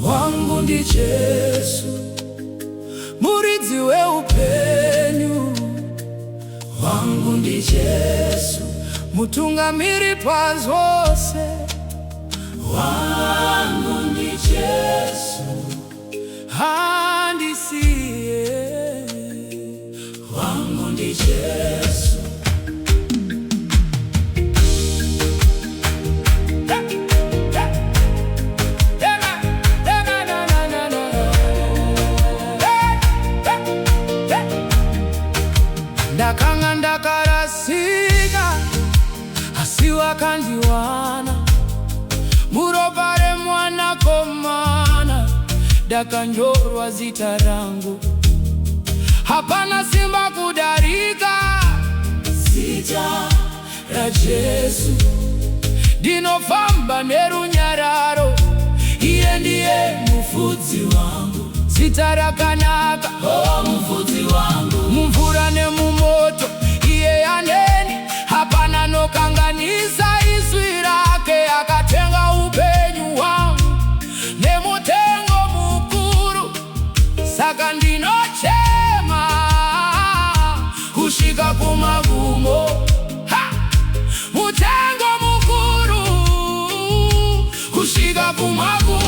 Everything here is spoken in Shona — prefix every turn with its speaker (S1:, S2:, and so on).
S1: wangu ndi Yesu, muridzi weupenyu. Wangu ndi Yesu, mutungamiri pazvose. Wangu ndi Yesu, handisiye. Wangu ndi Yesu. Ndakanga ndakarasika, asi wakandiwana. Muropa remwanakomana ndakanyorwa zita rangu. Hapana simba kudarika zita ra Yesu. Ndinofamba nerunyararo, iye ndiye mufudzi wangu. Zita rakanaka, oh mufudzi wangu. Mumvura nemumoto, iye yaneni. Hapana nokanganisa izwi rake. Akatenga upenyu wangu nemutengo mukuru. Saka ndinochema kusvika kumagumo. Mutengo mukuru kusvika kumagumo.